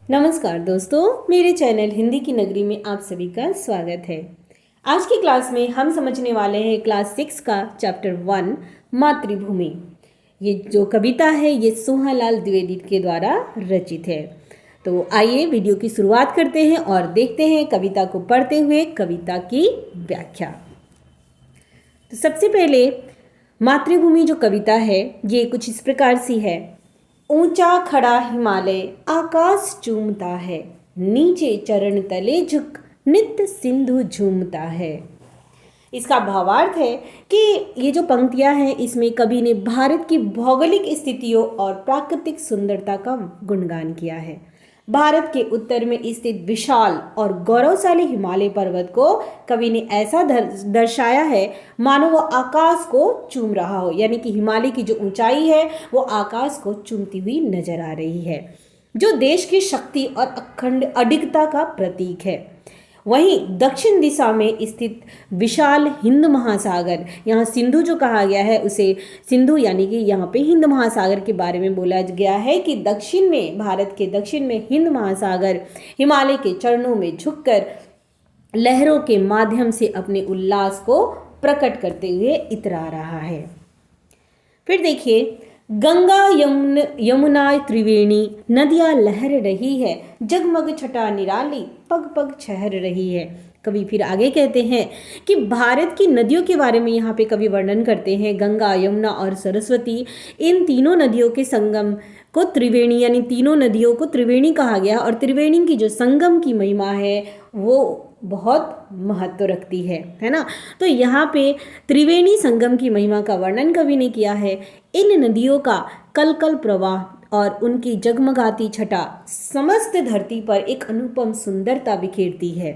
नमस्कार दोस्तों, मेरे चैनल हिंदी की नगरी में आप सभी का स्वागत है। आज की क्लास में हम समझने वाले हैं क्लास 6 का चैप्टर 1 मातृभूमि। ये जो कविता है ये सोहालाल द्विवेदी के द्वारा रचित है। तो आइए वीडियो की शुरुआत करते हैं और देखते हैं कविता को पढ़ते हुए कविता की व्याख्या। तो सबसे पहले मातृभूमि जो कविता है ये कुछ इस प्रकार सी है। ऊंचा खड़ा हिमालय आकाश चूमता है, नीचे चरण तले झुक नित्य सिंधु झूमता है। इसका भावार्थ है कि ये जो पंक्तियां हैं इसमें कवि ने भारत की भौगोलिक स्थितियों और प्राकृतिक सुंदरता का गुणगान किया है। भारत के उत्तर में स्थित विशाल और गौरवशाली हिमालय पर्वत को कवि ने ऐसा दर्शाया है मानो वो आकाश को चूम रहा हो, यानी कि हिमालय की जो ऊंचाई है वो आकाश को चूमती हुई नजर आ रही है, जो देश की शक्ति और अखंड अडिगता का प्रतीक है। वहीं दक्षिण दिशा में स्थित विशाल हिंद महासागर, यहाँ सिंधु जो कहा गया है उसे सिंधु यानी कि यहाँ पे हिंद महासागर के बारे में बोला गया है कि दक्षिण में, भारत के दक्षिण में हिंद महासागर हिमालय के चरणों में झुककर लहरों के माध्यम से अपने उल्लास को प्रकट करते हुए इतरा रहा है। फिर देखिए, गंगा यमुना त्रिवेणी नदियाँ लहर रही है, जगमग छटा निराली पग पग छहर रही है। कवि फिर आगे कहते हैं कि भारत की नदियों के बारे में यहाँ पे कवि वर्णन करते हैं। गंगा, यमुना और सरस्वती, इन तीनों नदियों के संगम को त्रिवेणी, यानी तीनों नदियों को त्रिवेणी कहा गया और त्रिवेणी की जो संगम की महिमा है वो बहुत महत्व रखती है ना। तो यहाँ पे त्रिवेणी संगम की महिमा का वर्णन कवि ने किया है। इन नदियों का कलकल प्रवाह और उनकी जगमगाती छटा समस्त धरती पर एक अनुपम सुंदरता बिखेरती है।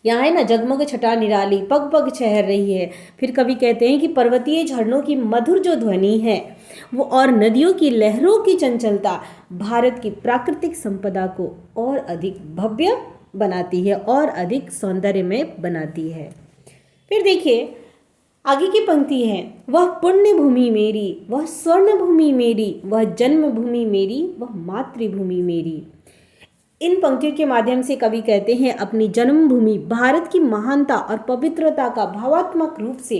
यहाँ है ना, जगमग छटा निराली पग पग छहर रही है। फिर कवि कहते हैं कि पर्वतीय झरनों की मधुर जो ध्वनि है वो और नदियों की लहरों की चंचलता भारत की प्राकृतिक संपदा को और अधिक भव्य बनाती है और अधिक सौंदर्यमय बनाती है। फिर देखिए आगे की पंक्ति है, वह पुण्य भूमि मेरी, वह स्वर्ण भूमि मेरी, वह जन्मभूमि मेरी, वह मातृभूमि मेरी। इन पंक्तियों के माध्यम से कवि कहते हैं अपनी जन्मभूमि भारत की महानता और पवित्रता का भावात्मक रूप से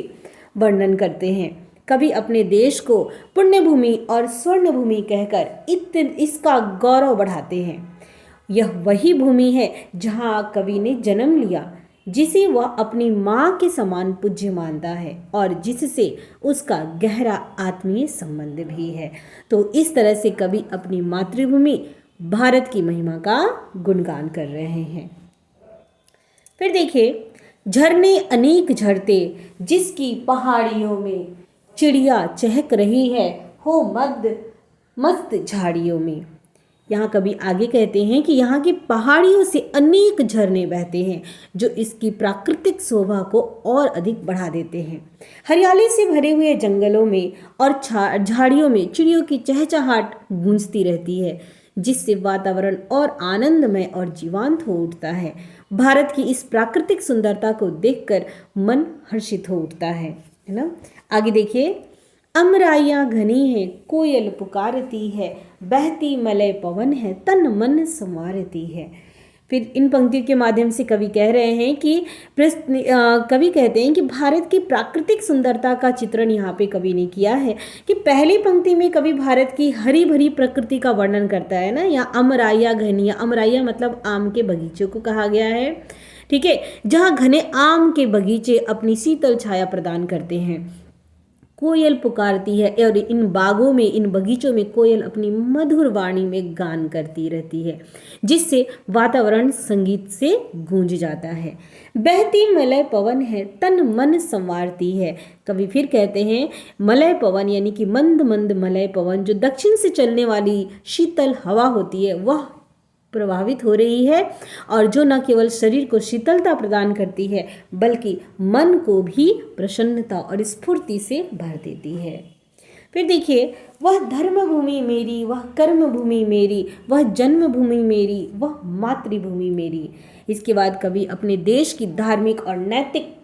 वर्णन करते हैं। कवि अपने देश को पुण्य भूमि और स्वर्ण भूमि कहकर इसका गौरव बढ़ाते हैं। यह वही भूमि है जहाँ कवि ने जन्म लिया, जिसे वह अपनी माँ के समान पूज्य मानता है और जिससे उसका गहरा आत्मीय संबंध भी है। तो इस तरह से कवि अपनी मातृभूमि भारत की महिमा का गुणगान कर रहे हैं। फिर देखिए, झरने अनेक झरते जिसकी पहाड़ियों में चिड़िया चहक रही है, हो मस्त झाड़ियों में। यहाँ कवि आगे कहते हैं कि यहाँ की पहाड़ियों से अनेक झरने बहते हैं जो इसकी प्राकृतिक शोभा को और अधिक बढ़ा देते हैं। हरियाली से भरे हुए जंगलों में और झाड़ियों में चिड़ियों की चहचहाट गूंजती रहती है, जिससे वातावरण और आनंदमय और जीवंत हो उठता है। भारत की इस प्राकृतिक सुंदरता को देखकर मन हर्षित हो उठता है ना। आगे देखिए, अमराइयाँ घनी है कोयल पुकारती है, बहती मलय पवन है तन मन संवारती है। फिर इन पंक्तियों के माध्यम से कवि कह रहे हैं कि कवि कहते हैं कि भारत की प्राकृतिक सुंदरता का चित्रण यहाँ पे कवि ने किया है कि पहली पंक्ति में कवि भारत की हरी भरी प्रकृति का वर्णन करता है ना। यहाँ अमराइयाँ घनी, अमराइयाँ मतलब आम के बगीचों को कहा गया है, ठीक है, जहाँ घने आम के बगीचे अपनी शीतल छाया प्रदान करते हैं। कोयल पुकारती है और इन बागों में, इन बगीचों में कोयल अपनी मधुर वाणी में गान करती रहती है, जिससे वातावरण संगीत से गूंज जाता है। बहती मलय पवन है तन मन संवारती है। कवि फिर कहते हैं मलय पवन यानी कि मंद मंद मलय पवन, जो दक्षिण से चलने वाली शीतल हवा होती है वह प्रभावित हो रही है और जो न केवल शरीर को शीतलता प्रदान करती है बल्कि मन को भी प्रसन्नता और स्फूर्ति से भर देती है। फिर देखिए, वह धर्मभूमि मेरी, वह कर्मभूमि मेरी, वह जन्मभूमि मेरी, वह मातृभूमि मेरी। इसके बाद कवि अपने देश की धार्मिक और नैतिक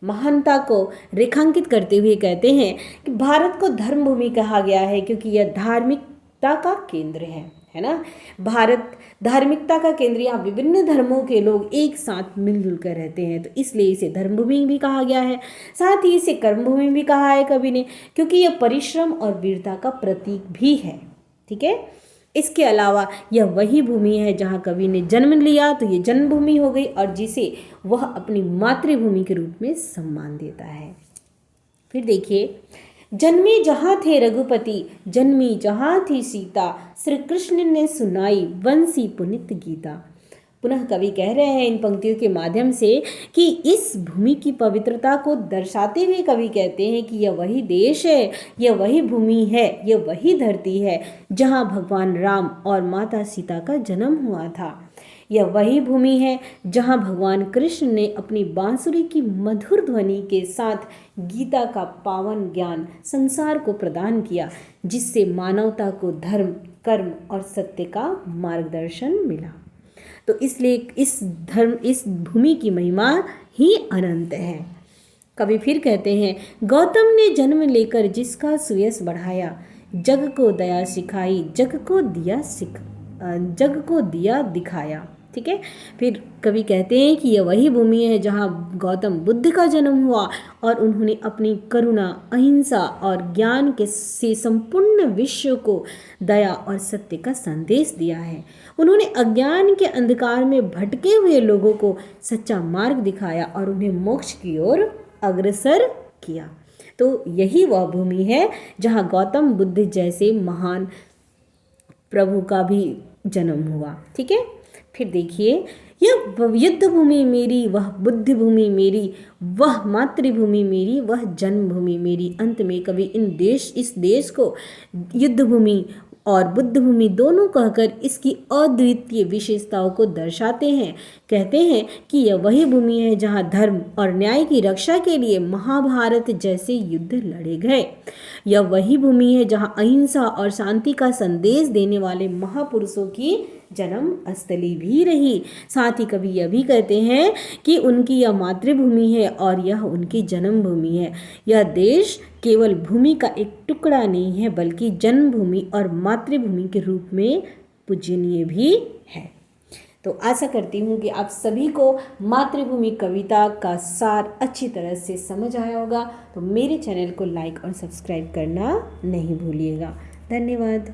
महानता को रेखांकित करते हुए कहते हैं कि भारत को धर्मभूमि कहा गया है क्योंकि यह धार्मिकता का केंद्र है है ना। भारत धार्मिकता का केंद्र, यहाँ विभिन्न धर्मों के लोग एक साथ मिलजुल कर रहते हैं, तो इसलिए इसे धर्मभूमि भी कहा गया है। साथ ही इसे कर्मभूमि भी कहा है कवि ने, क्योंकि यह परिश्रम और वीरता का प्रतीक भी है। ठीक है, इसके अलावा यह वही भूमि है जहाँ कवि ने जन्म लिया, तो ये जन्मभूमि हो गई, और जिसे वह अपनी मातृभूमि के रूप में सम्मान देता है। फिर देखिए, जन्मे जहाँ थे रघुपति, जन्मी जहाँ थी सीता, श्री कृष्ण ने सुनाई बंसी पुनित गीता। पुनः कवि कह रहे हैं इन पंक्तियों के माध्यम से कि इस भूमि की पवित्रता को दर्शाते हुए कवि कहते हैं कि यह वही देश है, यह वही भूमि है, यह वही धरती है जहाँ भगवान राम और माता सीता का जन्म हुआ था। यह वही भूमि है जहाँ भगवान कृष्ण ने अपनी बांसुरी की मधुर ध्वनि के साथ गीता का पावन ज्ञान संसार को प्रदान किया, जिससे मानवता को धर्म, कर्म और सत्य का मार्गदर्शन मिला। तो इसलिए इस भूमि की महिमा ही अनंत है। कवि फिर कहते हैं, गौतम ने जन्म लेकर जिसका सुयश बढ़ाया, जग को दया सिखाई, जग को दिया दिखाया। ठीक है, फिर कवि कहते हैं कि यह वही भूमि है जहाँ गौतम बुद्ध का जन्म हुआ और उन्होंने अपनी करुणा, अहिंसा और ज्ञान से संपूर्ण विश्व को दया और सत्य का संदेश दिया है। उन्होंने अज्ञान के अंधकार में भटके हुए लोगों को सच्चा मार्ग दिखाया और उन्हें मोक्ष की ओर अग्रसर किया। तो यही वह भूमि है जहाँ गौतम बुद्ध जैसे महान प्रभु का भी जन्म हुआ। ठीक है, फिर देखिए, यह युद्ध भूमि मेरी, वह बुद्ध भूमि मेरी, वह मातृभूमि मेरी, वह जन्मभूमि मेरी। अंत में कवि इस देश को युद्ध भूमि और बुद्ध भूमि दोनों कहकर इसकी अद्वितीय विशेषताओं को दर्शाते हैं। कहते हैं कि यह वही भूमि है जहाँ धर्म और न्याय की रक्षा के लिए महाभारत जैसे युद्ध लड़े गए। यह वही भूमि है जहाँ अहिंसा और शांति का संदेश देने वाले महापुरुषों की जन्म स्थली भी रही। साथ ही कवि यह भी कहते हैं कि उनकी यह मातृभूमि है और यह उनकी जन्मभूमि है। यह देश केवल भूमि का एक टुकड़ा नहीं है, बल्कि जन्मभूमि और मातृभूमि के रूप में पूजनीय भी है। तो आशा करती हूँ कि आप सभी को मातृभूमि कविता का सार अच्छी तरह से समझ आया होगा। तो मेरे चैनल को लाइक और सब्सक्राइब करना नहीं भूलिएगा। धन्यवाद।